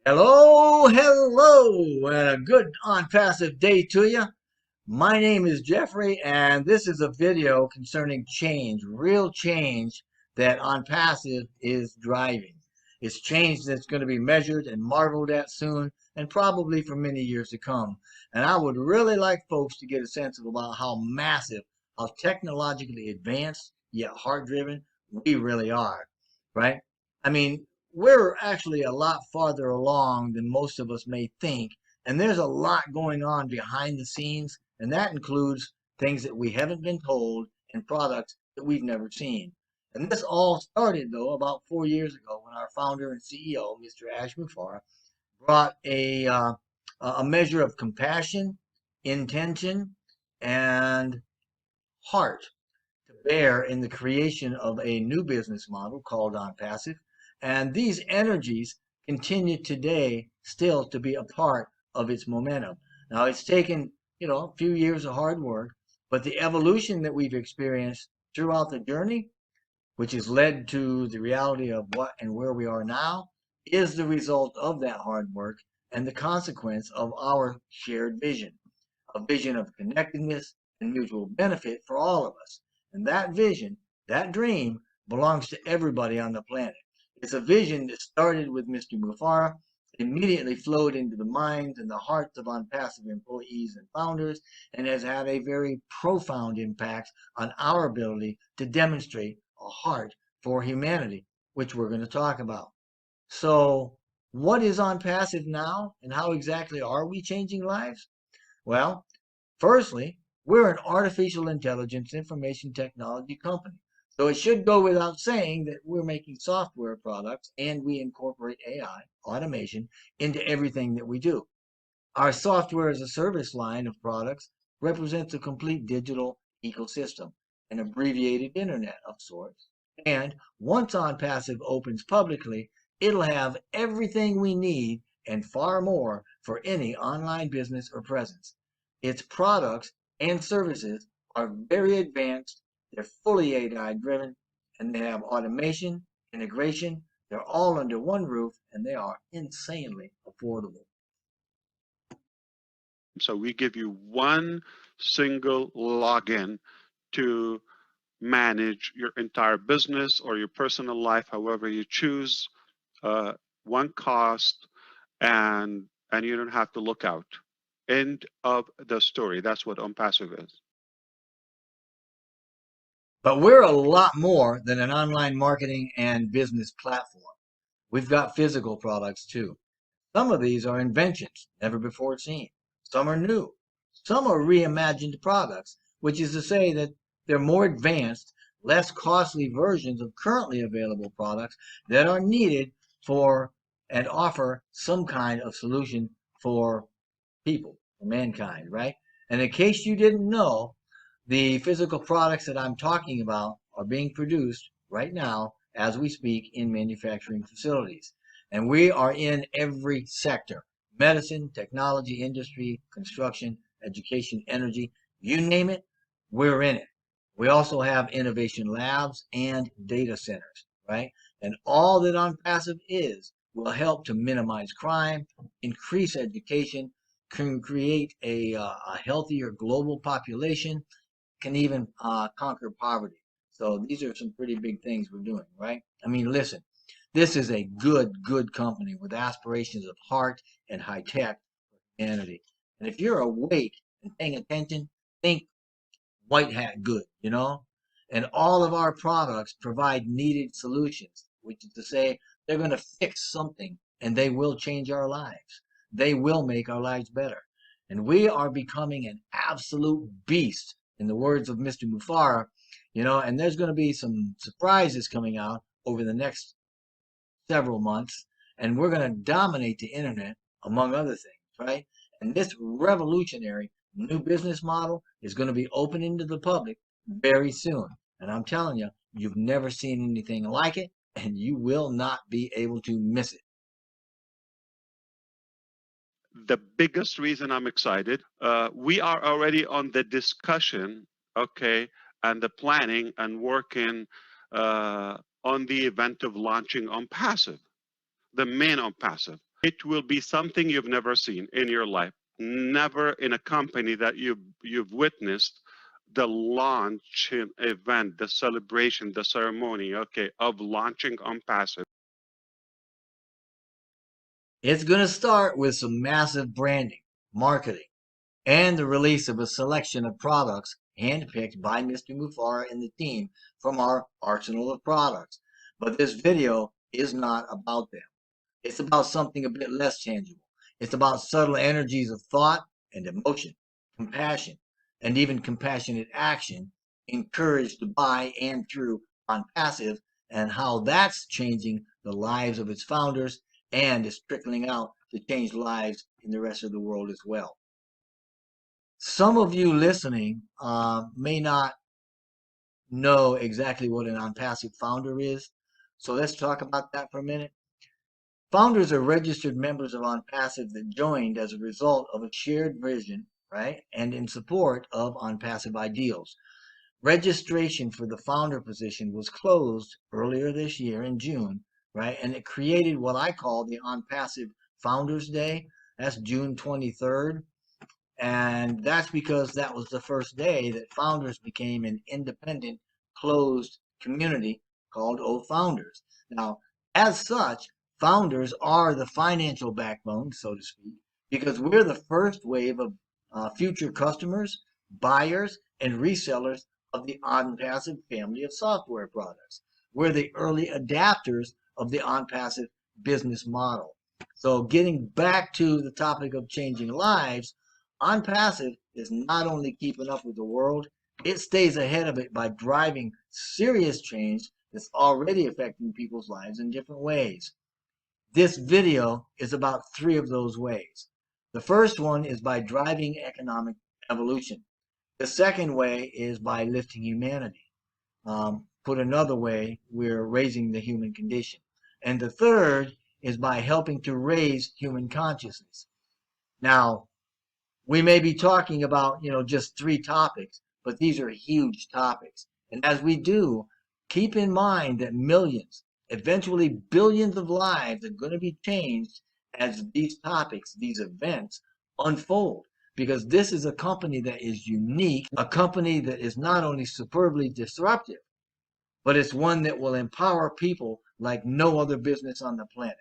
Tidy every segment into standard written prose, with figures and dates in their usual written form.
Hello, hello, and a good on-passive day to you. My name is Jeffrey, and this is a video concerning change, real change that on-passive is driving. It's change that's going to be measured and marveled at soon, and probably for many years to come. And I would really like folks to get a sense of about how massive, how technologically advanced, yet heart-driven we really are, right? I mean, we're actually a lot farther along than most of us may think, and there's a lot going on behind the scenes, and that includes things that we haven't been told and products that we've never seen. And this all started, though, about 4 years ago when our founder and CEO, Mr. Ash Mufareh, brought a measure of compassion, intention, and heart to bear in the creation of a new business model called Onpassive. And these energies continue today still to be a part of its momentum. Now, it's taken, a few years of hard work, but the evolution that we've experienced throughout the journey, which has led to the reality of what and where we are now, is the result of that hard work and the consequence of our shared vision, a vision of connectedness and mutual benefit for all of us. And that vision, that dream, belongs to everybody on the planet. It's a vision that started with Mr. Mufareh, immediately flowed into the minds and the hearts of Onpassive employees and founders, and has had a very profound impact on our ability to demonstrate a heart for humanity, which we're going to talk about. So, what is Onpassive now, and how exactly are we changing lives? Well, firstly, we're an artificial intelligence information technology company. So it should go without saying that we're making software products and we incorporate AI, automation, into everything that we do. Our software as a service line of products represents a complete digital ecosystem, an abbreviated internet of sorts. And once Onpassive opens publicly, it'll have everything we need and far more for any online business or presence. Its products and services are very advanced, they're fully AI driven, and they have automation, integration. They're all under one roof, and they are insanely affordable. So we give you one single login to manage your entire business or your personal life, however you choose, one cost, and you don't have to look out. End of the story. That's what Onpassive is. But we're a lot more than an online marketing and business platform. We've got physical products too. Some of these are inventions never before seen. Some are new. Some are reimagined products, which is to say that they're more advanced, less costly versions of currently available products that are needed for and offer some kind of solution for people, for mankind, right? And in case you didn't know, the physical products that I'm talking about are being produced right now as we speak in manufacturing facilities. And we are in every sector: medicine, technology, industry, construction, education, energy, you name it, we're in it. We also have innovation labs and data centers, right? And all that Onpassive is will help to minimize crime, increase education, can create a healthier global population, can even conquer poverty. So these are some pretty big things we're doing, right? I mean, listen, this is a good company with aspirations of heart and high tech for humanity. And if you're awake and paying attention, think white hat good, And all of our products provide needed solutions, which is to say they're going to fix something and they will change our lives. They will make our lives better. And we are becoming an absolute beast, in the words of Mr. Mufareh, and there's going to be some surprises coming out over the next several months, and we're going to dominate the internet, among other things, right? And this revolutionary new business model is going to be opening to the public very soon. And I'm telling you, you've never seen anything like it, and you will not be able to miss it. The biggest reason I'm excited, we are already on the discussion, okay, and the planning and working on the event of launching Onpassive, the main Onpassive. It will be something you've never seen in your life. Never in a company that you've witnessed the launch event, the celebration, the ceremony, okay, of launching Onpassive. It's going to start with some massive branding, marketing, and the release of a selection of products handpicked by Mr. Mufara and the team from our arsenal of products. But this video is not about them. It's about something a bit less tangible. It's about subtle energies of thought and emotion, compassion, and even compassionate action encouraged by and through Onpassive, and how that's changing the lives of its founders and is trickling out to change lives in the rest of the world as well. Some of you listening may not know exactly what an Onpassive founder is, so let's talk about that for a minute. Founders are registered members of Onpassive that joined as a result of a shared vision, right, and in support of Onpassive ideals. Registration for the founder position was closed earlier this year in June, right, and it created what I call the Onpassive Founders Day. That's June 23rd. And that's because that was the first day that Founders became an independent, closed community called O-Founders. Now, as such, Founders are the financial backbone, so to speak, because we're the first wave of future customers, buyers, and resellers of the Onpassive family of software products. We're the early adapters of the Onpassive business model. So getting back to the topic of changing lives, Onpassive is not only keeping up with the world, it stays ahead of it by driving serious change that's already affecting people's lives in different ways. This video is about three of those ways. The first one is by driving economic evolution. The second way is by lifting humanity. Put another way, we're raising the human condition. And the third is by helping to raise human consciousness. Now, we may be talking about, just three topics, but these are huge topics. And as we do, keep in mind that millions, eventually billions of lives are going to be changed as these topics, these events unfold. Because this is a company that is unique, a company that is not only superbly disruptive, but it's one that will empower people like no other business on the planet.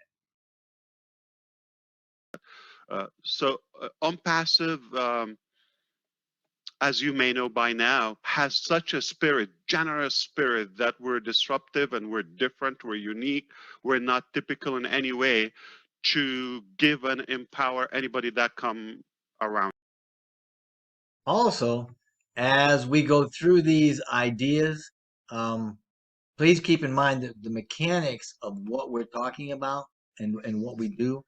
Onpassive, as you may know by now, has such a spirit, generous spirit, that we're disruptive and we're different, we're unique, we're not typical in any way, to give and empower anybody that come around. Also, as we go through these ideas, please keep in mind that the mechanics of what we're talking about and what we do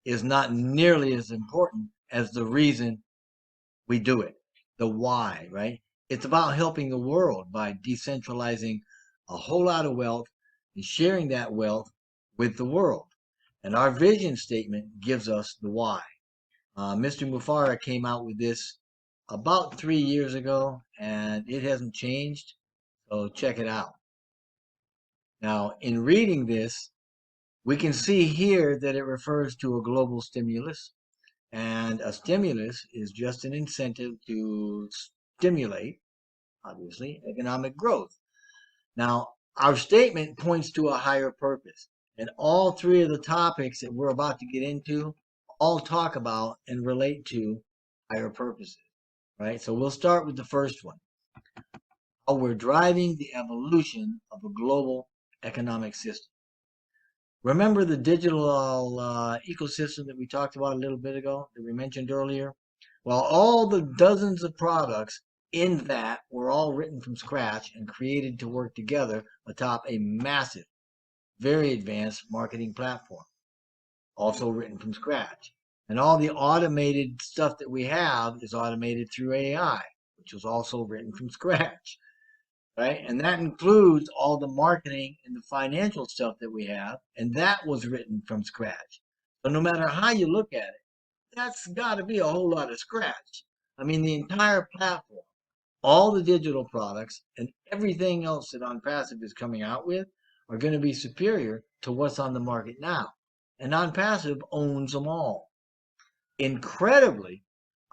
is not nearly as important as the reason we do it, the why, right? It's about helping the world by decentralizing a whole lot of wealth and sharing that wealth with the world. And our vision statement gives us the why. Mr. Mufara came out with this about 3 years ago, and it hasn't changed, so check it out. Now, in reading this, we can see here that it refers to a global stimulus, and a stimulus is just an incentive to stimulate, obviously, economic growth. Now, our statement points to a higher purpose, and all three of the topics that we're about to get into all talk about and relate to higher purposes, right? So we'll start with the first one. How we're driving the evolution of a global economic system. Remember the digital ecosystem that we talked about a little bit ago, that we mentioned earlier? Well, all the dozens of products in that were all written from scratch and created to work together atop a massive, very advanced marketing platform, also written from scratch. And all the automated stuff that we have is automated through AI, which was also written from scratch. Right? And that includes all the marketing and the financial stuff that we have, and that was written from scratch. So no matter how you look at it, that's got to be a whole lot of scratch. I mean, the entire platform, all the digital products, and everything else that Onpassive is coming out with are going to be superior to what's on the market now. and Onpassive owns them all. Incredibly,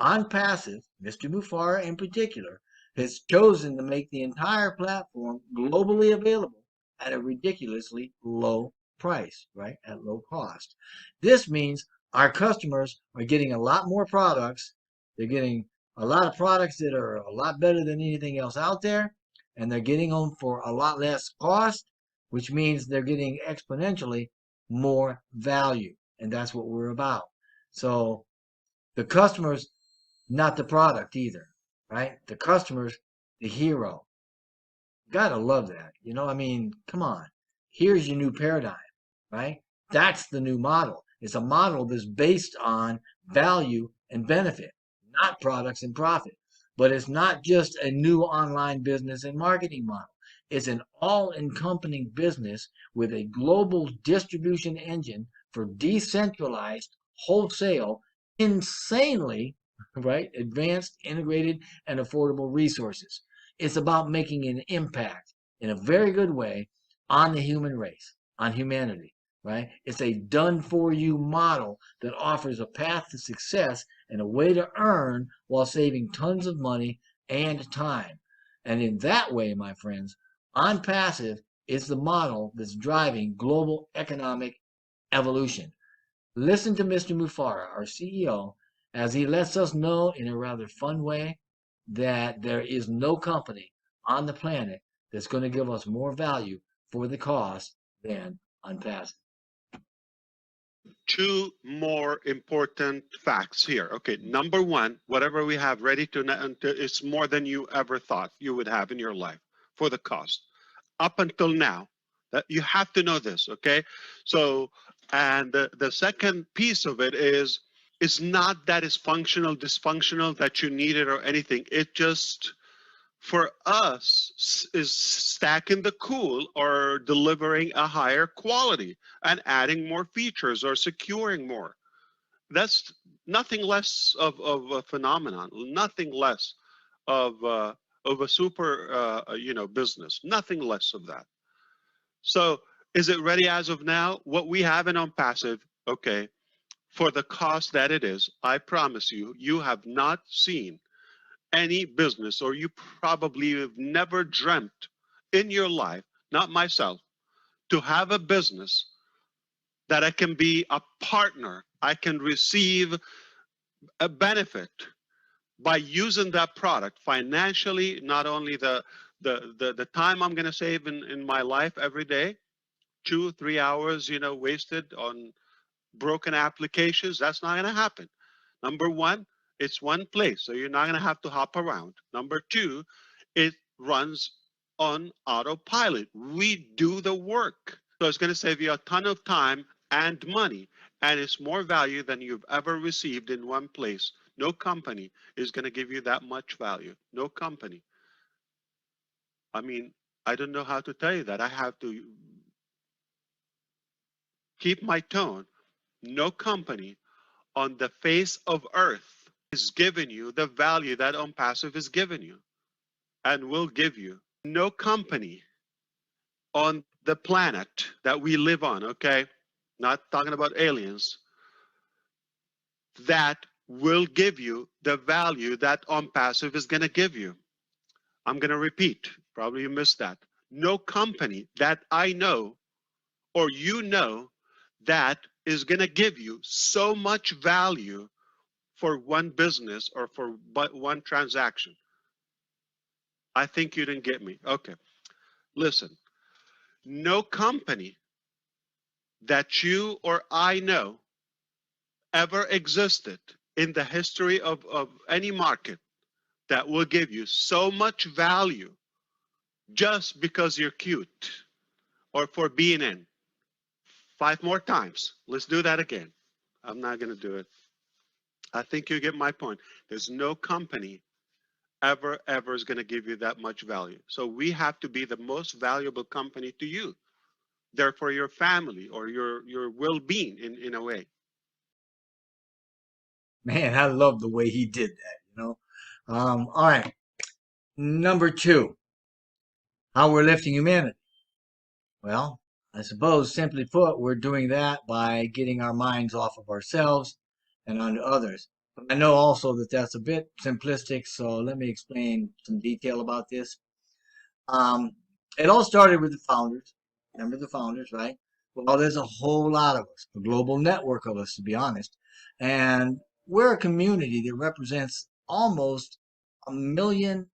Onpassive, Mr. Mufara in particular, has chosen to make the entire platform globally available at a ridiculously low price, right? At low cost. This means our customers are getting a lot more products. They're getting a lot of products that are a lot better than anything else out there, and they're getting them for a lot less cost, which means they're getting exponentially more value. And that's what we're about. So the customer's not the product either, right? The customer's the hero. Gotta love that. I mean, come on. Here's your new paradigm, right? That's the new model. It's a model that's based on value and benefit, not products and profit. But it's not just a new online business and marketing model. It's an all-encompassing business with a global distribution engine for decentralized wholesale, insanely, right, advanced, integrated, and affordable resources. It's about making an impact in a very good way on the human race, on humanity, right? It's a done for you model that offers a path to success and a way to earn while saving tons of money and time. And in that way, my friends, Onpassive is the model that's driving global economic evolution. Listen to Mr. Mufara, our CEO, as he lets us know in a rather fun way that there is no company on the planet that's going to give us more value for the cost than Onpassive. Two more important facts here. Okay, number one, whatever we have ready to, it's more than you ever thought you would have in your life for the cost. Up until now, that you have to know this, okay? So, and the second piece of it is, it's not that it's functional, dysfunctional, that you need it or anything. It just, for us, is stacking the cool or delivering a higher quality and adding more features or securing more. That's nothing less of a phenomenon, nothing less of a super business, nothing less of that. So is it ready as of now? What we have in Onpassive, okay, for the cost that it is, I promise you, you have not seen any business, or you probably have never dreamt in your life, not myself, to have a business that I can be a partner, I can receive a benefit by using that product financially, not only the time I'm going to save in my life every day, 2-3 hours, wasted on broken applications. That's not going to happen. Number one, it's one place, so you're not going to have to hop around. Number two, it runs on autopilot. We do the work. So it's going to save you a ton of time and money, and it's more value than you've ever received in one place. No company is going to give you that much value. No company. I mean, I don't know how to tell you that. I have to keep my tone. No company on the face of earth is giving you the value that Onpassive is giving you and will give you. No company on the planet that we live on, okay, not talking about aliens, that will give you the value that Onpassive is going to give you. I'm going to repeat, probably you missed that. No company that I know or you know that is going to give you so much value for one business or for one transaction. I think you didn't get me. Okay. Listen, no company that you or I know ever existed in the history of any market that will give you so much value just because you're cute or for being in. 5 more times. Let's do that again. I'm not going to do it. I think you get my point. There's no company ever is going to give you that much value. So we have to be the most valuable company to you. Therefore, your family or your well-being in a way. Man, I love the way he did that. All right. Number 2, how we're lifting humanity. Well, I suppose, simply put, we're doing that by getting our minds off of ourselves and onto others. But I know also that that's a bit simplistic, so let me explain some detail about this. Um, it all started with the founders. Remember the founders, right? Well, there's a whole lot of us, a global network of us, to be honest. And we're a community that represents almost 1.5 million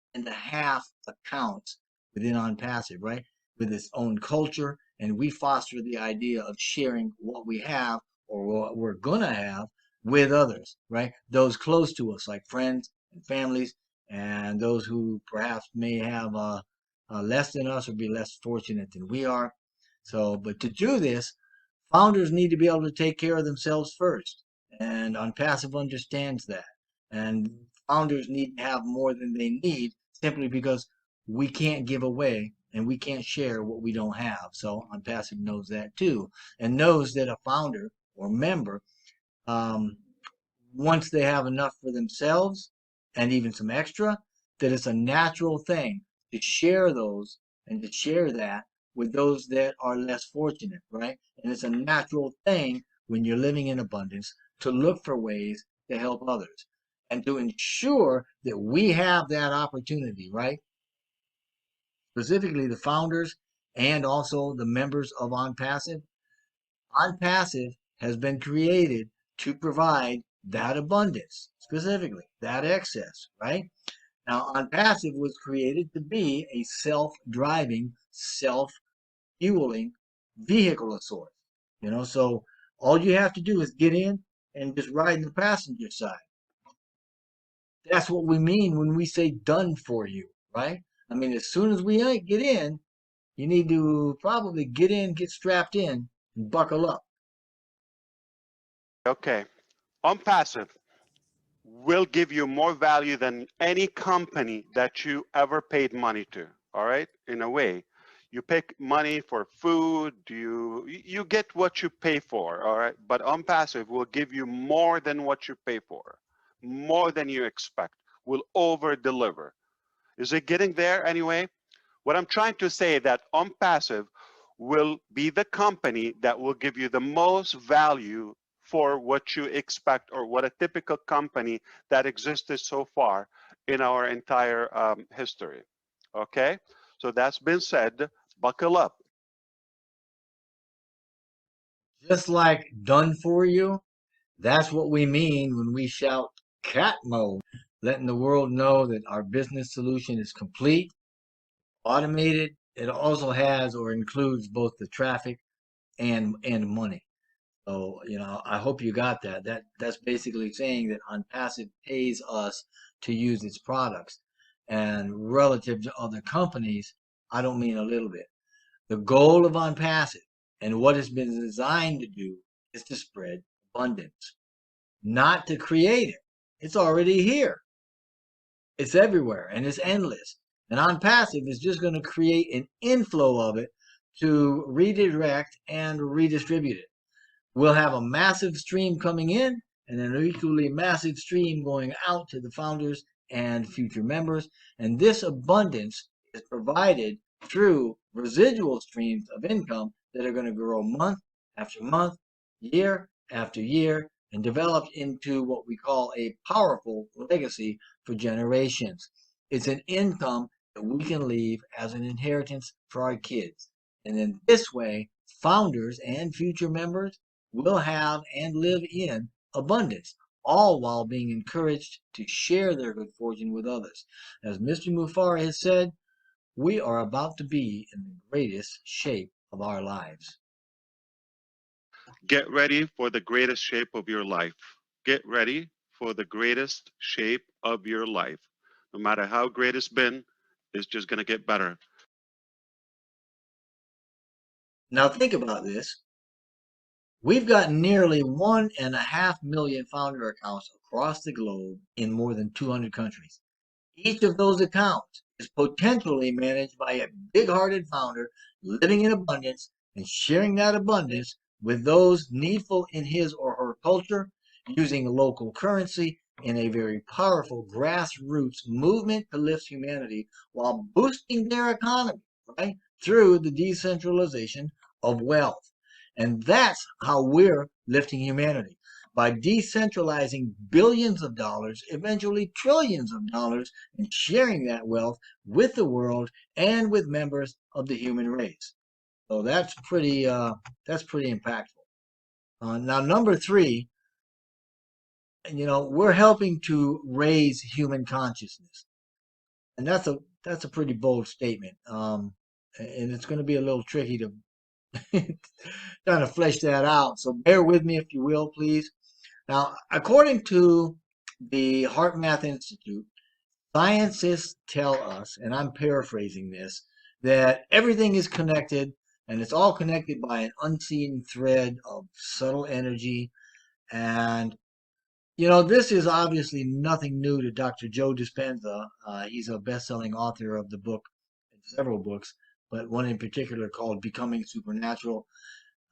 accounts within OnPassive, right? With its own culture. And we foster the idea of sharing what we have or what we're going to have with others, right? Those close to us, like friends and families, and those who perhaps may have less than us or be less fortunate than we are. So, but to do this, founders need to be able to take care of themselves first. And OnPassive understands that. And founders need to have more than they need simply because we can't give away and we can't share what we don't have. So OnPassive knows that too, and knows that a founder or member, um, once they have enough for themselves and even some extra, that it's a natural thing to share those and to share that with those that are less fortunate, right? And it's a natural thing when you're living in abundance to look for ways to help others and to ensure that we have that opportunity, right? Specifically, the founders and also the members of OnPassive. OnPassive has been created to provide that abundance, specifically that excess, right? Now, OnPassive was created to be a self-driving, self-fueling vehicle of sorts. So all you have to do is get in and just ride in the passenger side. That's what we mean when we say done for you, right? I mean, as soon as we get in, you need to probably get in, get strapped in, and buckle up. Okay. Onpassive will give you more value than any company that you ever paid money to. All right. In a way, you pay money for food, you get what you pay for. All right. But Onpassive will give you more than what you pay for, more than you expect, will over deliver. Is it getting there anyway? What I'm trying to say is that Onpassive will be the company that will give you the most value for what you expect, or what a typical company that existed so far in our entire history. Okay, so that's been said, buckle up. Just like done for you, that's what we mean when we shout cat mode, letting the world know that our business solution is complete, automated. It also has or includes both the traffic and money. So, I hope you got that. That's basically saying that OnPassive pays us to use its products. And relative to other companies, I don't mean a little bit. The goal of OnPassive and what it's been designed to do is to spread abundance, not to create it. It's already here. It's everywhere and it's endless. And OnPassive is just going to create an inflow of it to redirect and redistribute it. We'll have a massive stream coming in and an equally massive stream going out to the founders and future members. And this abundance is provided through residual streams of income that are going to grow month after month, year after year, and develop into what we call a powerful legacy for generations. It's an income that we can leave as an inheritance for our kids. And in this way, founders and future members will have and live in abundance, all while being encouraged to share their good fortune with others. As Mr. Mufara has said, we are about to be in the greatest shape of our lives. Get ready for the greatest shape of your life. Get ready for the greatest shape of your life. No matter how great it's been, it's just going to get better. Now think about this. We've got nearly 1.5 million founder accounts across the globe in more than 200 countries. Each of those accounts is potentially managed by a big-hearted founder living in abundance and sharing that abundance with those needful in his or her culture, using local currency in a very powerful grassroots movement to lift humanity while boosting their economy, right? Through the decentralization of wealth. And that's how we're lifting humanity, by decentralizing billions of dollars, eventually trillions of dollars, and sharing that wealth with the world and with members of the human race. So that's pretty impactful. Now, number three, we're helping to raise human consciousness, and that's a pretty bold statement. And it's going to be a little tricky to trying to flesh that out. So bear with me if you will, please. Now, according to the Heart Math Institute, scientists tell us, and I'm paraphrasing this, that everything is connected, and it's all connected by an unseen thread of subtle energy. And this is obviously nothing new to Dr. Joe Dispenza. He's a best-selling author of the book, several books, but one in particular called Becoming Supernatural.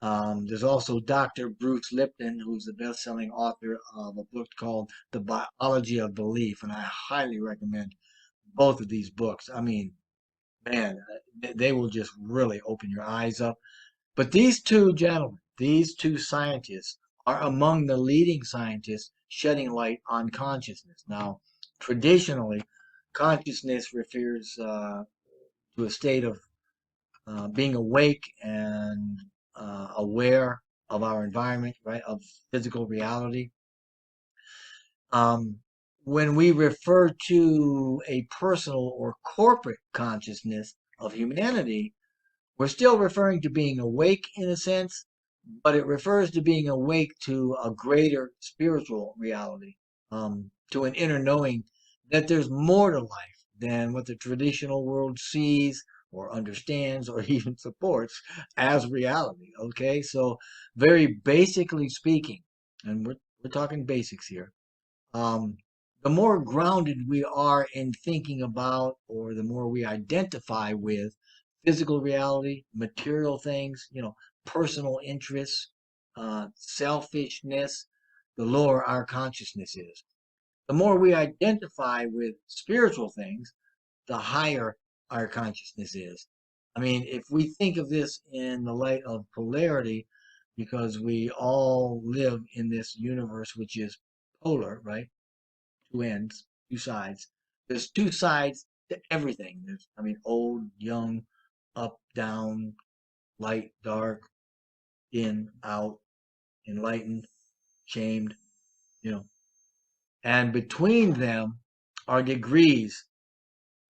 There's also Dr. Bruce Lipton, who's the best-selling author of a book called The Biology of Belief, and I highly recommend both of these books. I mean, man, they will just really open your eyes up. But these two gentlemen, these two scientists, are among the leading scientists shedding light on consciousness. Now, traditionally, consciousness refers to a state of being awake and aware of our environment, right, of physical reality. When we refer to a personal or corporate consciousness of humanity, we're still referring to being awake in a sense, but it refers to being awake to a greater spiritual reality, to an inner knowing that there's more to life than what the traditional world sees or understands or even supports as reality. Okay, so very basically speaking, and we're talking basics here. The more grounded we are in thinking about, or the more we identify with physical reality, material things, personal interests, selfishness, the lower our consciousness is. The more we identify with spiritual things, the higher our consciousness is. I mean, if we think of this in the light of polarity, because we all live in this universe which is polar, right? Two ends, two sides. There's two sides to everything. Old, young, up, down, light, dark, in, out, enlightened, shamed, you know. And between them are degrees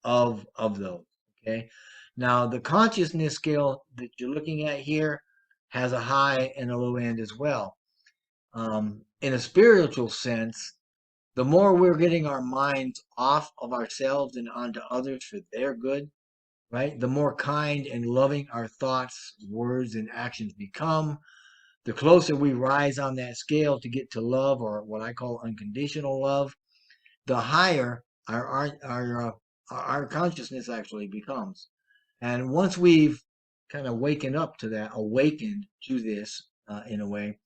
of those. Okay. Now the consciousness scale that you're looking at here has a high and a low end as well. In a spiritual sense, the more we're getting our minds off of ourselves and onto others for their good, right? The more kind and loving our thoughts, words, and actions become, the closer we rise on that scale to get to love, or what I call unconditional love, the higher our consciousness actually becomes. And once we've kind of awakened to this in a way,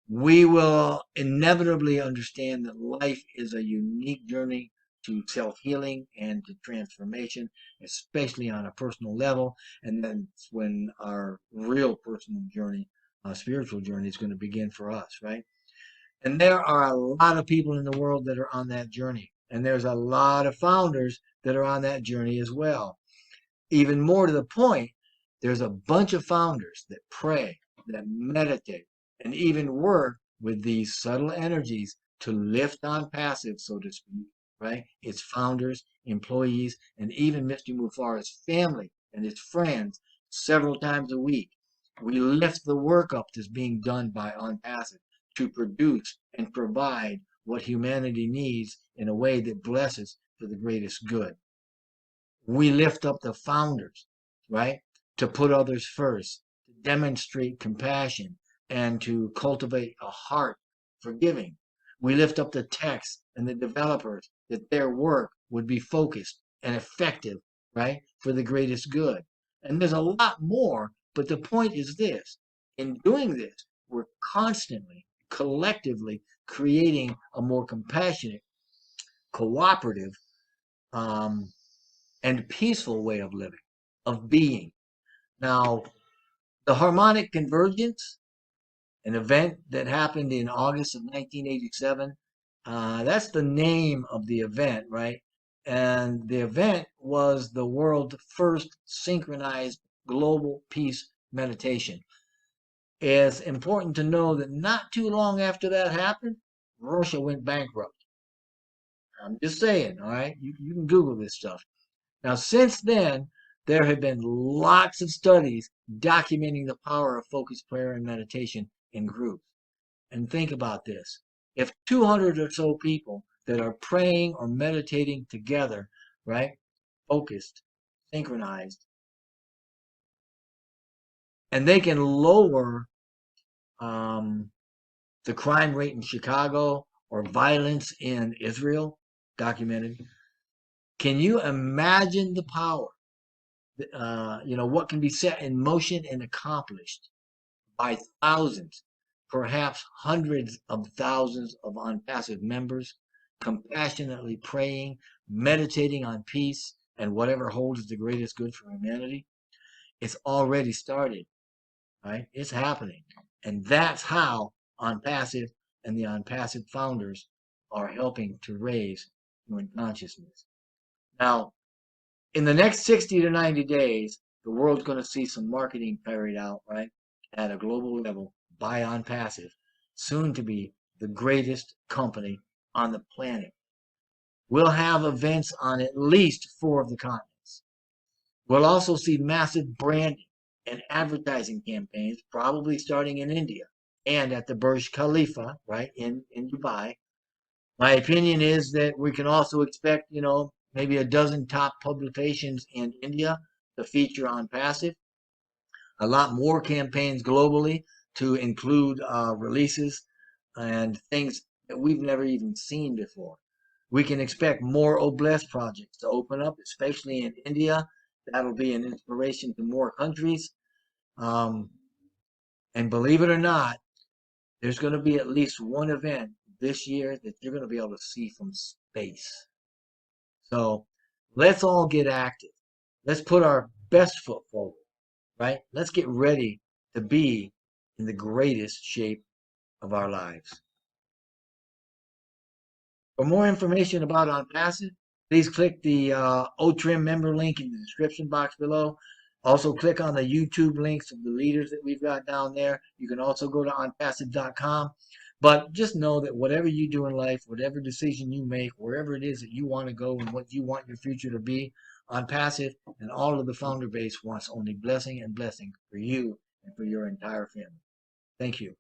we will inevitably understand that life is a unique journey to self-healing and to transformation, especially on a personal level. And that's when our real personal journey, spiritual journey, is going to begin for us, right? And there are a lot of people in the world that are on that journey. And there's a lot of founders that are on that journey as well. Even more to the point, there's a bunch of founders that pray, that meditate, and even work with these subtle energies to lift Onpassive, so to speak, right? Its founders, employees, and even Mr. Mufar's family and his friends several times a week. We lift the work up that's being done by Onpassive to produce and provide what humanity needs in a way that blesses for the greatest good. We lift up the founders, right, to put others first, to demonstrate compassion, and to cultivate a heart for giving. We lift up the techs and the developers that their work would be focused and effective, right, for the greatest good. And there's a lot more, but the point is this. In doing this, we're constantly, collectively creating a more compassionate, cooperative, and peaceful way of living, of being. Now, The harmonic convergence, an event that happened in August of 1987. That's the name of the event, right? And the event was the world's first synchronized global peace meditation. It's important to know that not too long after that happened, Russia went bankrupt. I'm just saying, all right? You can Google this stuff. Now, since then, there have been lots of studies documenting the power of focused prayer and meditation in groups. And think about this. If 200 or so people that are praying or meditating together, right, focused, synchronized, and they can lower the crime rate in Chicago or violence in Israel, documented. Can you imagine the power? What can be set in motion and accomplished by thousands, perhaps hundreds of thousands of Onpassive members, compassionately praying, meditating on peace and whatever holds the greatest good for humanity? It's already started, right? It's happening. And that's how Onpassive and the Onpassive founders are helping to raise human consciousness. Now, in the next 60 to 90 days, the world's going to see some marketing carried out, right, at a global level by Onpassive, soon to be the greatest company on the planet. We'll have events on at least 4 of the continents. We'll also see massive branding and advertising campaigns, probably starting in India and at the Burj Khalifa, right, in Dubai. My opinion is that we can also expect, maybe a dozen top publications in India to feature Onpassive. A lot more campaigns globally to include releases and things that we've never even seen before. We can expect more O-Bless projects to open up, especially in India. That'll be an inspiration to more countries. And believe it or not, there's going to be at least one event this year that you're going to be able to see from space. So let's all get active. Let's put our best foot forward, right? Let's get ready to be in the greatest shape of our lives. For more information about Onpassive, please click the O-Trim member link in the description box below. Also click on the YouTube links of the leaders that we've got down there. You can also go to onpassive.com. But just know that whatever you do in life, whatever decision you make, wherever it is that you want to go and what you want your future to be, Onpassive and all of the founder base wants only blessing and blessing for you and for your entire family. Thank you.